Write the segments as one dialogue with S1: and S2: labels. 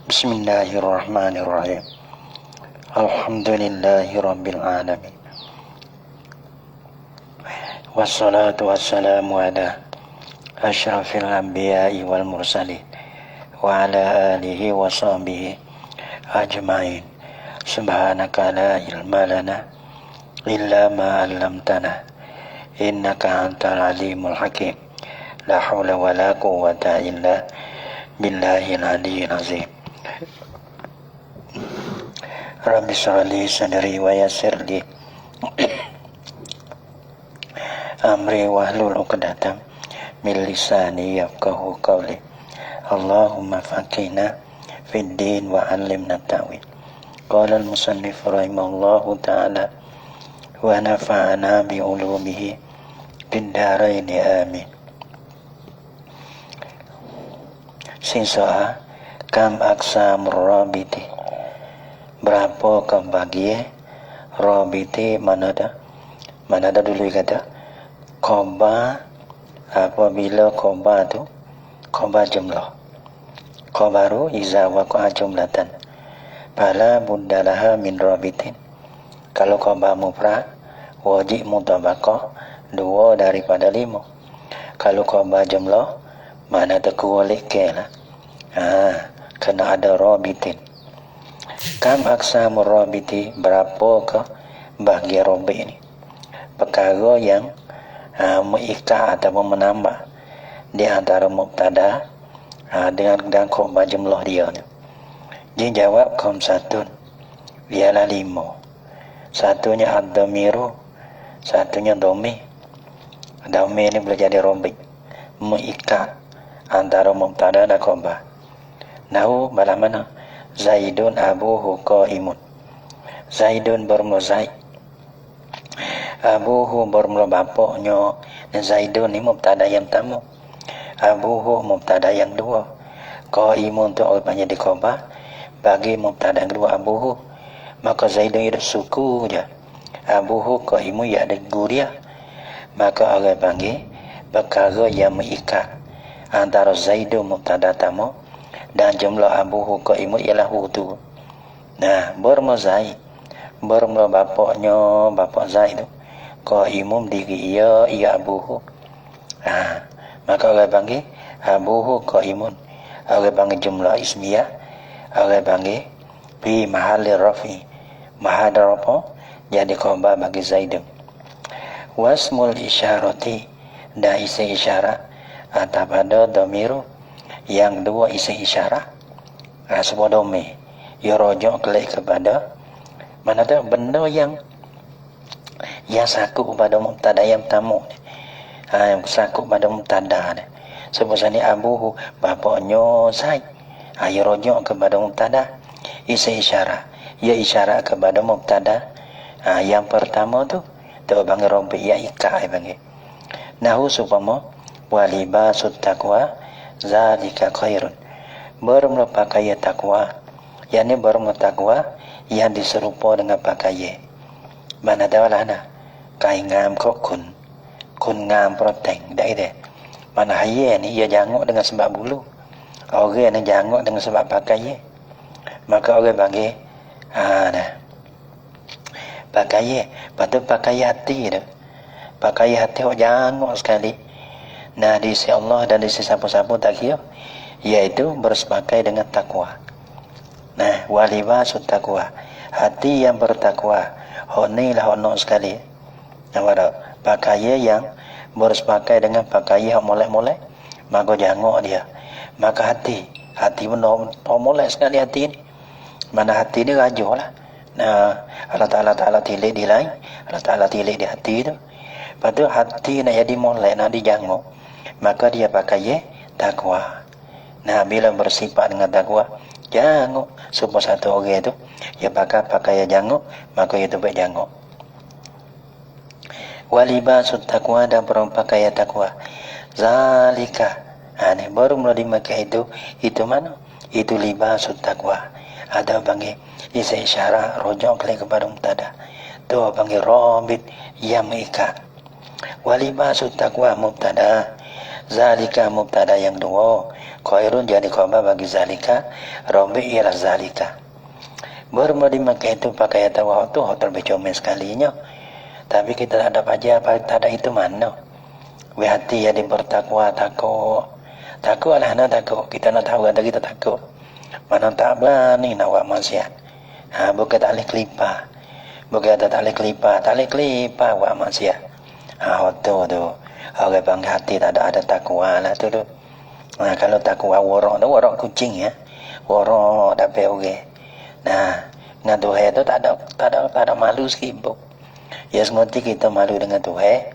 S1: Bismillahirrahmanirrahim. Alhamdulillahi rabbil alamin. Wassalatu wassalamu ala asyrafil anbiya'i wal mursalin wa ala alihi wa sahbihi ajma'in. Subhanaka la ilma lana illa ma 'allamtana innaka antal alimul hakim. La haula wa la quwwata illa billahil aliyyil azim. Rabbi shrah li sadri wa yassir li amri wahlul 'uqdatam min lisani yafqahu qawli. Allahumma faqihna fid din wa 'allimna ta'wil. Qala al-musannif rahimahullahu ta'ala wa nafa'ana bi ulumihi fid dharain amin. Sisa kam aqsamur rabiti, berapa pembagian rabiti? Mana ada dulu kata khobar. Apabila khobar tu khobar jumlah, khobaru iza waqa'a jumlatan fala buddalaha min rabitin. Kalau khobar mufrad wajib mutabaqah 2 daripada 5. Kalau khobar jumlah mana terkualik ke lah, kena ada rabitin. Kam aqsamur rabiti, berapa ke bahagian rabit ini? Perkara yang mengikat ataupun menambah di antara mubtada dengan khobar jumlah dia. Dia jawab khamsatun, ialah 5. Satunya ad-dhamiru, satunya dhamir. Dhamir ini boleh jadi rabit, mengikat antara mubtada dan khobar. Nahu bala mana? Zaidun abuhu qaimun. Zaidun bermula Zaid, abuhu bermula bapaknya. Zaidun ni mubtada yang pertama, abuhu mubtada yang kedua, qaimun tu banyak di khobar bagi mubtada yang kedua abuhu. Maka Zaidun itu suku je, abuhu qaimun ya ada guria. Maka orang panggil perkara yang mengikat antara Zaidun mubtada tamu dan jumlah abuhu qaimun ialah hu tu. Nah, bermula Zaid, bermula bapaknya, bapak Zaid tu qaimun diri ia abuhu. Maka orang panggil abuhu qaimun. Orang panggil jumlah ismiyah, orang panggil fi mahalli rafi, mahal rafa jadi khabar bagi Zaidun. Wasmul isyarati, dan isi isyarat atau pada dhamiru yang dua isi isyarat sebuah dhamir ia rujuk kepada mana tu benda yang sakut pada mubtada yang pertama, yang sakut pada mubtada. Sebab ni abuhu bapaknya Zaid, ia rujuk kepada mubtada. Isi isyarat ia isyarat kepada mubtada yang pertama tu panggil rabit, ia ikat panggil. Nahu supama walibasut taqwa zalika khairun, bermula pakaian takwa, yang ni bermula takwa yang diserupa dengan pakaian mana dawalah na kain ngam kok kun ngam proteng dah ide. Mana hayat ni ia janguk dengan sebab bulu, orang ni janguk dengan sebab pakaian. Maka orang panggil pakaian, patut pakaian hati dah, pakaian hati orang janguk sekali. Nah, di sisi Allah dan di sisi siapa-siapa tak kira, iaitu bersepakai dengan takwa. Nah, walibasut takwa, hati yang bertakwa, hak ni lah hak nak sekali. Nampak, pakaian yang bersepakai dengan pakaian hak molek-molek, maka jangok dia. Maka hati pun molek sekali hati ni. Mana hati ni rajuh lah. Nah, Allah Ta'ala tilik di lain, Allah Ta'ala tilik di hati tu. Lepas tu hati nak jadi molek, nak dijangok, maka dia pakai takwa. Nah, bila bersifat dengan takwa, jangok. Supaya satu orang itu dia pakai jangok, maka itu baik jangok. Walibasut takwa, dan pakaian takwa zalika, ni baru mula dimakai itu mana? Itu libasut takwa. Ada panggil isi isyarat rujuk kepada mubtada, tu panggil rabit yang mengikat. Walibasut taqwa mubtada, Zalika mubtada yang dua, khairun jadi khabar bagi zalika, Rabi ialah zalika. Bermula dimakai itu pakai kata wahyu tu lebih comel sekalinya. Tapi kita tak ada aja apa tak ada itu mana. Hati jadi bertakwa, takut. Takut lah nak takut. Kita nak tahu kata kita takut. Mana tak berani nak buat maksiat. Bukan tak boleh kelipah. Bukan tak boleh kelipah. Tak boleh kelipah buat maksiat. Waktu tu. Orang panggil hati tak ada takwa lah tu. Kalau takwa warok tu, warok kucing ya. Warok dapat orang. Dengan Tuhan tu tak ada malu sikit. Ya seperti kita malu dengan Tuhan.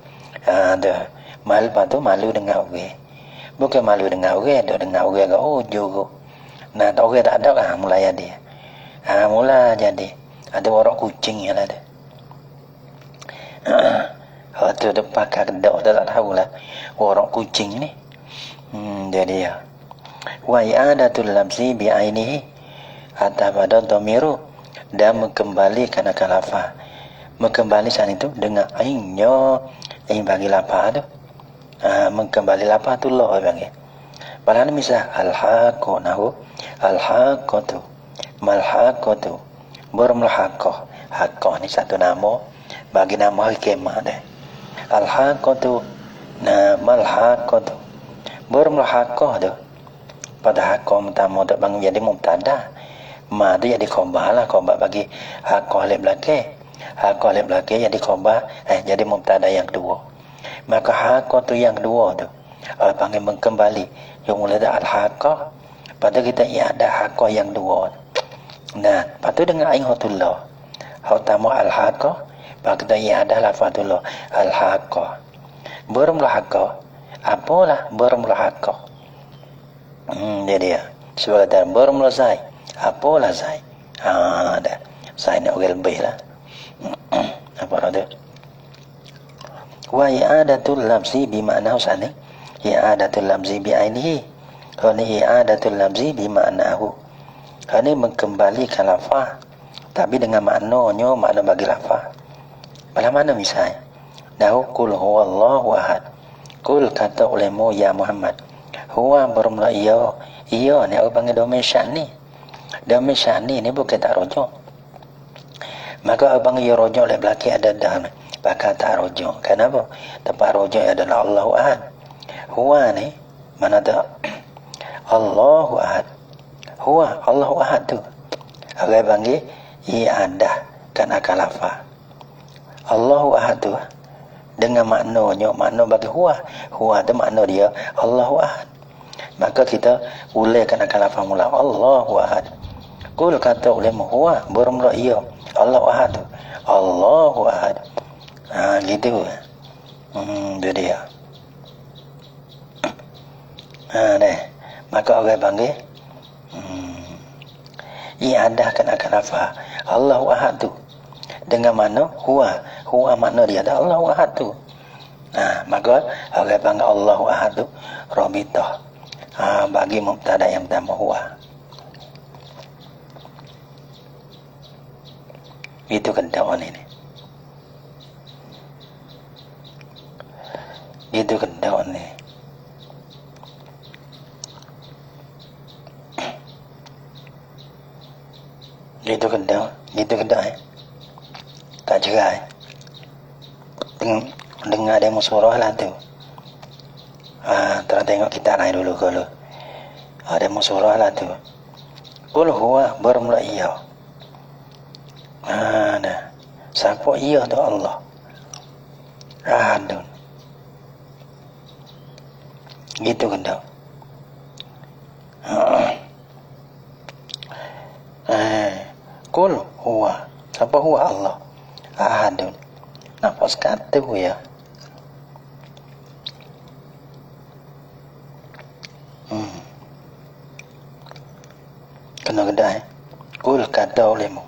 S1: Malu tu malu dengan orang. Bukan malu dengan orang, dengan orang ke juga. Orang tak ada mulai jadi. Mula jadi. Ada warok kucing yang ada. Waktu tu pakai kedok tak tahulah warok kucing ni. Jadi ya. Wa i'adatul labzi bi'ainihi atau pada dhamiru dan mengembalikan akal lafaz. Mengembali saat itu dengan ainnya, ain bagi lafaz tu. Mengembali lafaz tu Allah bagi. Padahal misal al-haqqu nahu al-haqqatu mal-haqqatu bermul-haqqah. Haqqah ni satu nama bagi nama hikmah dah. Al-haqqatu mal-haqqatu bermul-haqqah tu. Pada haqqah pertama tu bang jadi mubtada. Ma tu jadi khabar lah, khabar bagi haqqah lep belakang. Haqqah lep belakang jadi khabar, jadi mubtada yang kedua. Maka haqqah tu yang kedua tu panggil mengembali. Yang mula ada al-haqqah, pada kita ada haqqah yang dua. Lepas tu dengan ain hotullah. Pertama al-haqqah, pada kita ada lafazullah al-haqqah. Bermula haqqah. Apalah bermula haqqah? Jadi ya. Sebagai bermula zai. Apalah zai? Dah. Zai nak orang lebih lah. Apa tu? Wa i'adatul labzi bima'na usani. I'adatul labzi bi'ainihi. Ini i'adatul labzi bima'nahu. Ini mengembalikan lafaz. Tapi dengan maknanya, makna bagi lafaz. Pada mana misalnya? Nahu kul huwallahu ahad. Kul kata olehmu ya Muhammad. Huwa bermula iya. Iya ni orang panggil domain sya'ni. Domain sya'ni ni bukan tak rojok. Maka orang panggil ya rojok oleh belakang ada dah. Bakal tak rojok. Kenapa? Tempat rojok adalah Allahu ahad. Huwa ni mana tak? Allahu ahad. Huwa Allahu ahad tu. Orang panggil i'adah kan akal lafaz. Allahu ahad tu dengan maknanya, makna bagi huwa tu makna dia Allahu ahad. Maka kita ulaikan akal lafaz mula Allahu ahad. Kul kata ulama huwa bermula ia Allahu ahad tu. Allahu ahad. Gitu. Itu dia. Maka orang panggil i'adahkan akal lafaz Allahu ahad tu dengan mana huwa makna dia ada Allahu ahad tu. Maka orang panggil Allahu ahad tu rabitah bagi mubtada yang pertama huwa. Itu kendawan ini. Itu kendawan ini. Itu kendawan. Tak cerai. Dengar demo surah lah tu. Terus tengok kita naik dulu kalau. Demo surah lah tu. Qul huwa bermula iya. Siapa iya tu Allah. Adun. Gitu kendak. Qul huwa. Siapa huwa Allah? Ahadun. Nafas kata ya. Kena kedai. Qul kata olehmu.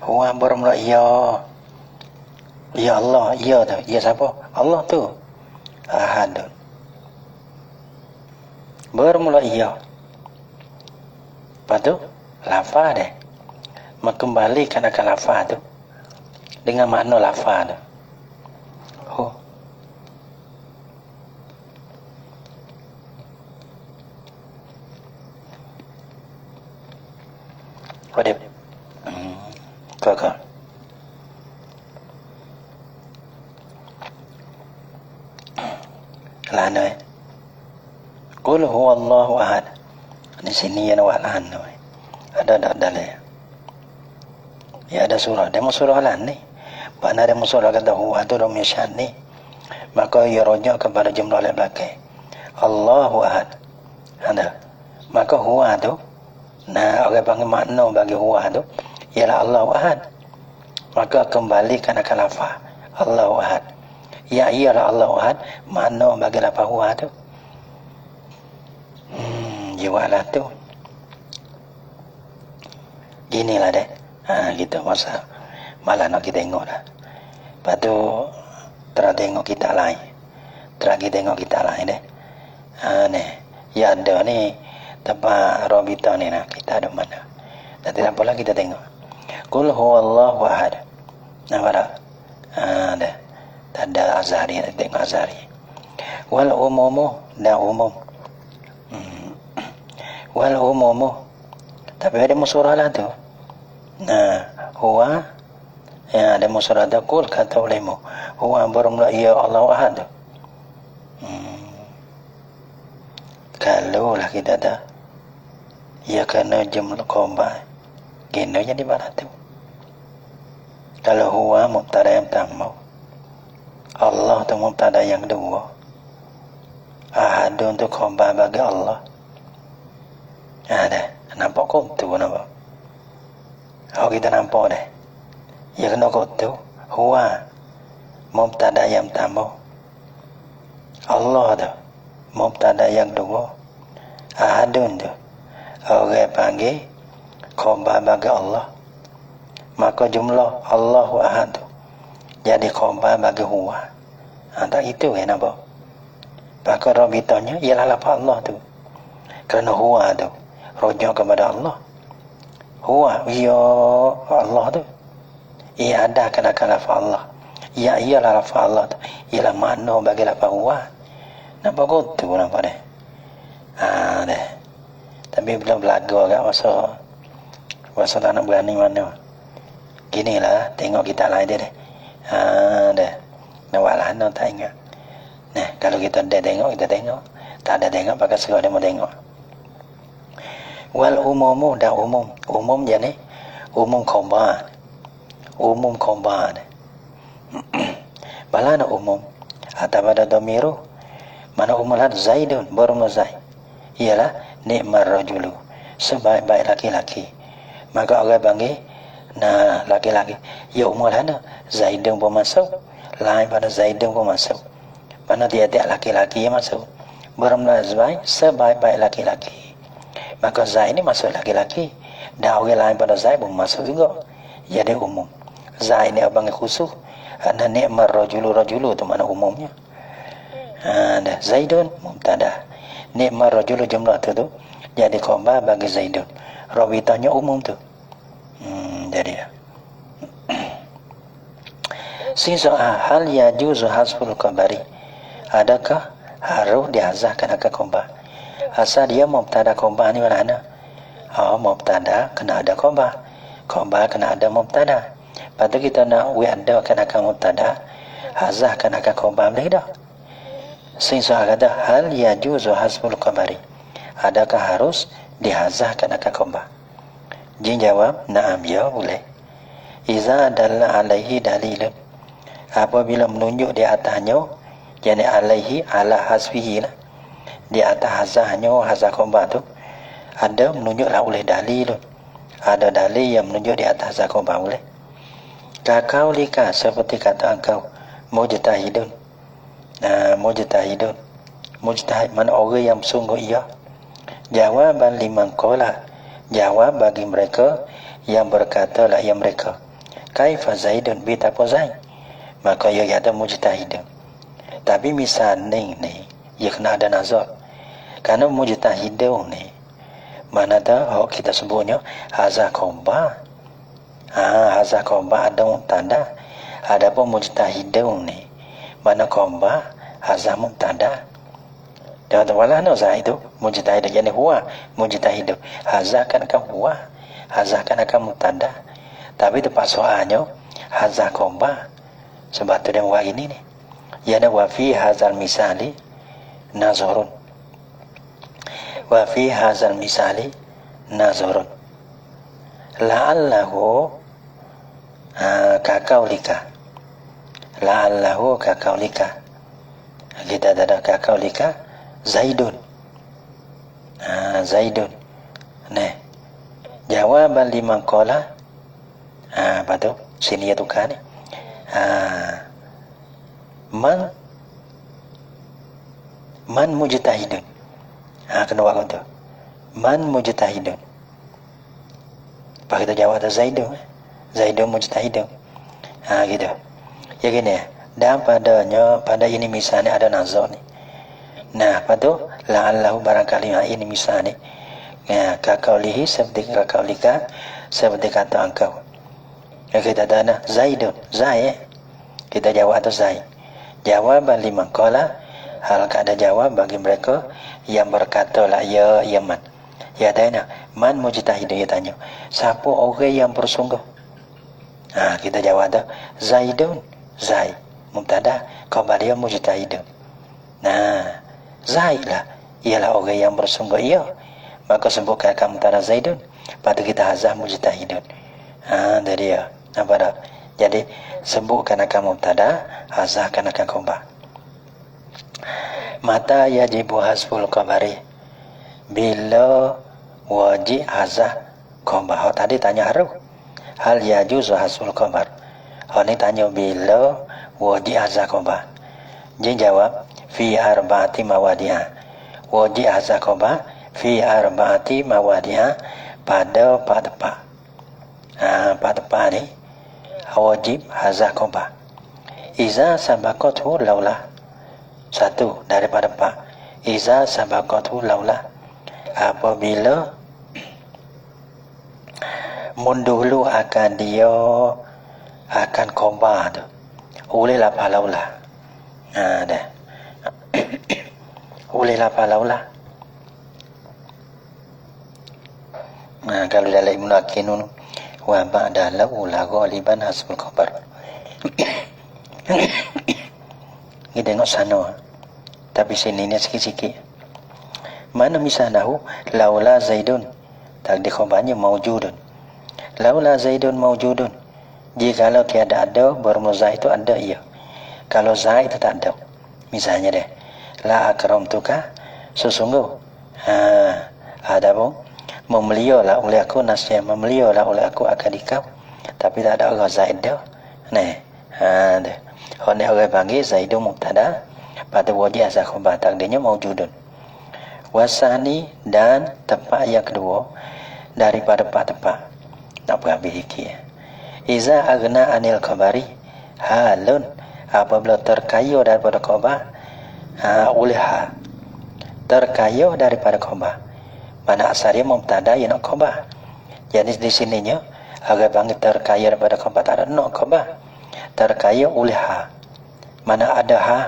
S1: Huwa bermula ya. Ya Allah, ya tu. Ya siapa? Allah tu. Ahadun. Bermula ya. Lepas tu lafaz deh. Mengembalikan akal lafaz tu dengan makna lafaz tu. Pada kakak. Lana. Qul huwallahu ahad. Di sini ya nawalan. Ada dalil. Ya ada surah. Demo surah lan ni. Mana demo surah kata huwa tu dom yashan ni. Maka ia rujuk kepada jumlah yang belakang. Allahu ahad. Ada. Maka huwa tu. Nah, orang panggil makna bagi huwa tu ialah Allahu ahad. Maka kembalikan akan lafaz Allahu ahad. Ya ialah Allahu ahad, makna bagi lafaz huwa tu. Jiwalah tu. Ginilah deh. Gitu masa malah nak kita tengok dah. Lepas tu terus tengok kita lain. Terus tengok kita lain deh. Ni. Ya ada ni tempat Robita ni nak kita ada mana. Nanti apa lagi kita tengok. Qul huwallahu ahad. Nampak tak? Dah. Tak ada Azhari, tengok Azhari. Wal umumu, dah umum. Wal umumu. Tapi ada musurah lah tu. Huwa. Ya, ada musurah tu. Qul kata ulemu. Huwa berumlah ya Allah ahad. Kalau lah kita dah. Ya kena jumlah komba. Gino jadi mana tu. Kalau huwa mubtada yang pertama. Allah tu mubtada yang kedua. Ahad untuk komba bagi Allah. Ada. Nampak kau tu nampak. Oh kita nampak dah. Ya kena kau tu. Huwa mubtada yang pertama. Allah tu mubtada yang kedua. Ahadun tu orang panggil khabar bagi Allah. Maka jumlah Allahu ahad tu jadi khabar bagi huwa. Tak itu kan nampak. Maka rabitanya ialah lafaz Allah tu. Kerana huwa tu rujuk kepada Allah. Huwa ya Allah tu. Ia ada kena lafaz Allah. Ya ialah lafaz Allah tu. Ialah makna bagi lafaz huwa. Nampak kau tu nampak deh. Deh. Tapi belum berlagu agak masa tak nak berani mana. Ginilah tengok kita lain dia deh. Deh. Nawalah no tak ingat. Nah, kalau kita ada tengok kita tengok. Tak ada tengok pakai segala dia mau tengok. Wal umumu dah umum. Umum je ni. Umum khabar. Umum khabar. Balana umum. Atau pada domiru. Mana umulat Zaidun berumur Zaid. Ialah nikmar rajulu. Sebaik-baik laki-laki. Maka orang panggil nah laki-laki. Ya umulana Zaidun pun masuk. Lain pada Zaidun pun masuk. Mana tiap-tiap laki-laki yang masuk. Berumur Zaid sebaik-baik laki-laki. Maka Zaid ni masuk laki-laki. Dan orang lain pada Zaid pun masuk juga. Jadi umum. Zaid ni abang khusus. Ana nikmar rajulu tu mana umumnya. Dah Zaidun mubtada. Nikmar rajulu jumlah tu jadi khabar bagi Zaidun. Rabitanya umum tu. Jadi sisa hal yajuzu hasbul khabari. Adakah harus dihazahkan akan khabar? Asal dia mubtada khabar ni mana? Mubtada kena ada khabar. Khabar kena ada mubtada. Lepas tu kita nak adakan akan mubtada, hazahkan akan khabar boleh tak? Sisa kata hal yajuzu hasbul khabari. Adakah harus dihazahkan akan khabar? Jin jawab, na'am ya boleh. Iza dalla alaihi dalilun. Apabila menunjuk di atasnya, jadi alaihi ala hasbihi lah. Di atas hazahnya, hazah khabar tu ada menunjuklah oleh dalilun. Ada dalil yang menunjuk di atas hazah khabar boleh. Kakaulika seperti kata engkau mujtahidun. Mujtahid mana orang yang sungguh ia. Jawaban liman qala. Jawab bagi mereka yang berkata lah yang mereka. Kaifa Zaidun betapa Zaid. Maka ia kata mujtahidun. Tapi misal ni ia kena ada nazar. Kerana mujtahidun ni mana tahu kita sebutnya hazah khabar. Hazah khabar ada mubtada. Adapun mujtahidun ni mana khabar hazah mubtada. Dan wala no Zaid itu mujtahid jadi huwa mujtahid. Hazah kan huwa. hazah kan akan mubtada. Tapi tepat soalnya hazah khobar. Sebab tu dia buat ini ni. Yana wa fi hazal misali nazarun. Wa fi hazal misali nazarun. La'allahu kakaulika. La'allahu kakaulika. Kita ada kakaulika Zaidun. Zaidun. Nah, jawaban liman qala. Apa tu? Sini ya tukar ni. Man mujtahidun. Kena buat tu. Man mujtahidun. Pak kita jawab tu Zaidun. Zaidun mujtahidun. Gitu. Ya gini. Dan pada ini misalnya ada nazar ni. Nah, apa tu? La'allahu barangkali ini misalnya. Kakaulihi seperti kakaulika seperti kata engkau. Kita ada Zaidun. Zaid. Kita jawab tu Zaid. Jawaban liman qala, hal kada jawab bagi mereka yang berkata la ya man. Ya tanya, man mujtahid, dia tanya. Siapa orang yang bersungguh? Kita jawab tu Zaidun. Zaid mubtada, khabar dia mujtahid. Nah, Zaid lah ialah orang yang bersungguh ia. Maka sebutkan mubtada Zaidun, pada kita hazah mujtahidun. Dari dia. Nampak tak? Jadi sebutkan akan mubtada, hazahkan akan khabar. Mata yajibu hasbul khabari, bila wajib hazah khabar. Tadi tanya haruf, hal yajuzu hasbul khabar. Ni tanya bila wajib hazah khabar. Dia jawab fi arba'ati mawadi'ah. Wajib hazah khabar fi arba'ati mawadi'ah, pada 4 tempat. 4 tempat ni wajib hazah khabar. Iza sabaqathu laula. Satu daripada 4. Iza sabaqathu laula. Apabila mendahulu akan dia akan khabar tu. Oleh lafaz laula. Dah. Oleh lafaz laula. Kalau dalam Ibnu Akinun wa ba'da laula ghaliban hasbul khabar. Kita tengok sana. Tapi sini ni sikit-sikit. Mana misalnya laula Zaidun, takdir khabarnya maujudun. Laula Zaidun maujudun. Jikalau tiada ada, bermula Zaid itu ada ia. Kalau Zaid itu tak ada. Misalnya deh, la akramtuka, sesungguh ada pun memelihara oleh aku nasihat, memelihara oleh aku akan dikau, tapi tak ada orang Zaid dah. Dah. Orang orang panggil Zaidun mubtada, pada wajib hazah khabar, takdirnya maujudun. Wasani, dan tempat yang kedua daripada 4 tempat. Tak berhabis sikit. Iza aghna anil khabari halun, apabila terkaya daripada khabar oleh hal. Terkaya daripada khabar. Mana asalnya mubtada yang nak khabar. Jadi di sininya agak panggil terkaya daripada khabar, tak ada nak khabar. Terkaya oleh hal. Mana ada hal.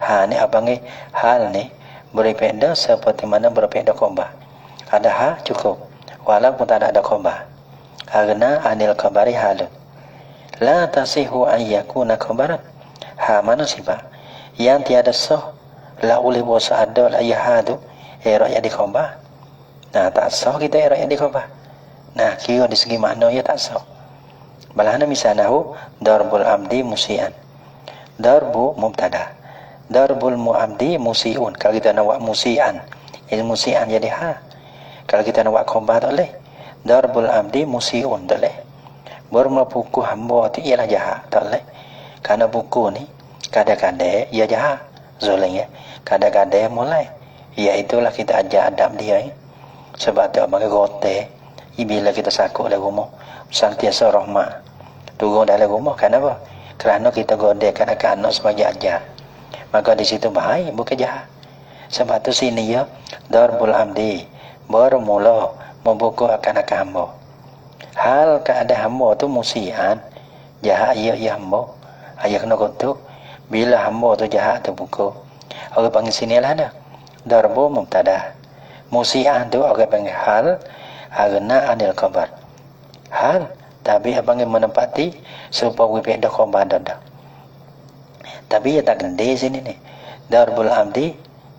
S1: Hal ni abang ni hal ni berbeza seperti mana berbeza khabar. Ada hal cukup. Walaupun tak ada khabar. Aghna anil khabari halun. La tasihu an yakuna khabaran. Mana sifat yang tiada sah la oleh bosa ada la yahadu rakyat di khabar. Tak sah kita rakyat di khabar. Kira di segi makna ya tak sah. Balahana misalnya darbul abdi musian. Darbu mubtada. Darbul mu'abdi musiun. Kalau kita nak buat musian, ini musian jadi Kalau kita nak buat khabar tak boleh. Darbul abdi musiun tak boleh. Bermula buku hamba tu ialah jahat, tak boleh. Kerana buku ni kadang-kadang ia jahat, zolim ya. Kadang-kadang mulai. Iaitulah kita ajar adab dia. Sebab tu abang rote, bila kita sakut dalam rumah, sentiasa rahmat turun dalam rumah. Kenapa? Kerana kita godekan anak-anak sebagai ajar. Maka di situ bahaya, bukan jahat. Sebab tu sini ya, darbul abdi bermula membuku akan hamba. Hal keadaan hamba tu musian, jahat ia hamba. Ayah kena kutuk. Bila hamba tu jahat tu buku, orang panggil sini lah dah. Darbu mubtada. Musian tu orang panggil hal aghna anil khabar. hal tapi abang yang menempati supaya wibek dah khobar dah. Tapi ya tak gede sini nih. Darbul amdi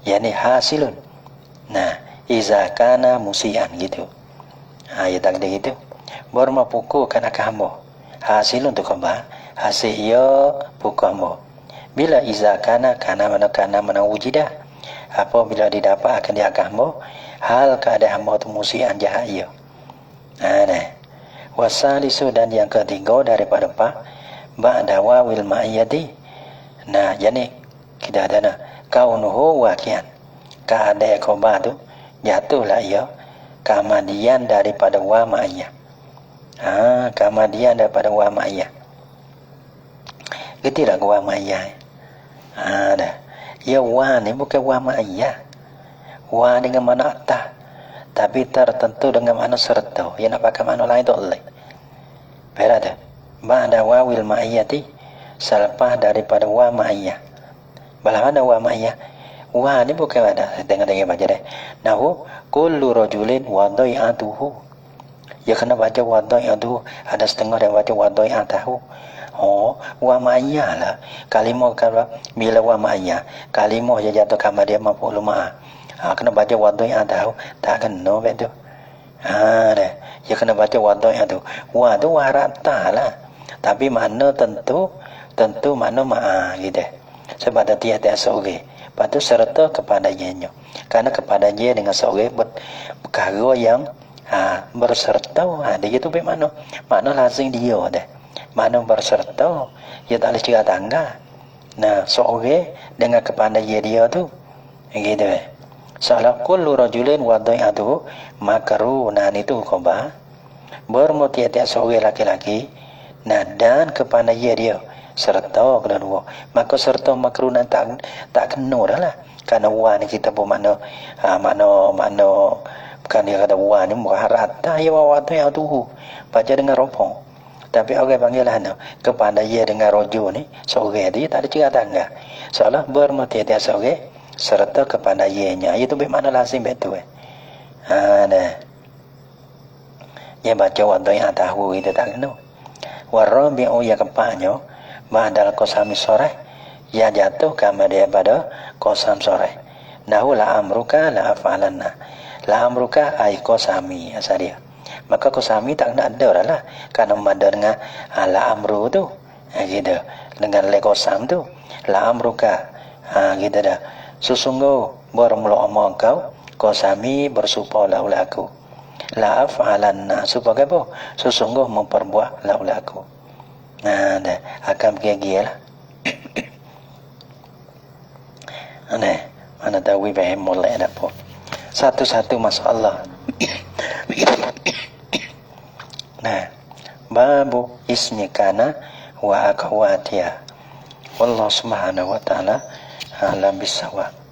S1: yani hasilun. Nah, iza kana musian gitu. Ya tak gede gitu. Baru mau pukul kana kamu. Hasilun tu khobar. Hasil ya pukul kamu. Bila iza kana mana wujidah. Apabila didapat akan dia kamu. Hal keadaan hamba tu musian jahat ia. Nah. Wasalisu dan yang ketiga daripada pak ba'da wawil ma'iyati. Nah, jadi kita ada nah kaunuhu waqian. Keadaan khobar tu jatuhlah ia kemudian daripada wa ma'iyah. Kemudian daripada wa ma'iyah. Ketidak wa ma'iyah. Dah. Ya wa ni bukan wa ma'iyah. Wa dengan mana atas. Tapi tertentu dengan makna serta. Yang nak pakai makna lain tak boleh. Berada. Ba'da wawil ma'iyati. Selepas daripada wa ma'iyah. Balah mana wa ma'iyah? Wa ni bukan ada. Dengar-dengar baca deh. Nahu. Kullu rajulin wadai'atuhu. Ya kena baca wadai'atuhu. Ada setengah yang baca wadai'atahu. Wa ma'iyah lah. Kalimah kalau bila wa ma'iyah. Kalimah yang jatuh kamar dia mampu luma'ah. Kena baca wadai'atahu. Tak kena betul. Dah. Ya kena baca wadai'atuhu. Wa tu wa rata lah. Tapi makna tentu makna ma'ah gitu. Sebab dia tiada seorang. Lepas tu serta kepada ianya. Karena kepada dia dengan seorang perkara yang berserta. Dia tu bermakna. Makna lazim dia dah. Makna berserta. Dia tak boleh cerita tangga. Nah, seorang dengan kepada dia tu. Gitu. Salah kullu rajulin wadai'atuhu makrunan itu khobar. Bermutiat-tiat seorang laki-laki. Nah, dan kepada dia serta kedua. Maka serta makrunan tak kena dah lah. Kerana wa ni kita pun makna bukan dia kata wa ni muharata ya wa wadai'atuhu. Baca dengan ropong. Tapi orang panggil lah kepada dia dengan rojo ni seorang dia tak ada cerita tangga. Salah bermutiat-tiat seorang serta kepada ianya. Itu bermakna lazim betul. Dah. Dia baca wadai'atahu itu tak kena. Warabi'u yang keempatnya ba'dal qasami sharih ya jatuh kama daripada qasam sharih. Nahu la amruka la af'alanna. La amruka ai qasami asal dia. Maka qasami tak kena ada lah. Karena ada dengan la amru tu. Gitu. Dengan le qasam tu. La amruka. Gitu dah. Sesungguh bermula amal kau qasami bersumpah laulah aku. La af'alanna supaya apa? Sesungguh memperbuat laulah aku. Nah, dah akan pergi lah. Mana tahu faham mulai ada apa. Satu-satu masalah. Nah, babu ismi kana wa akhawatiha. Wallahu subhanahu wa ta'ala alam bisawab.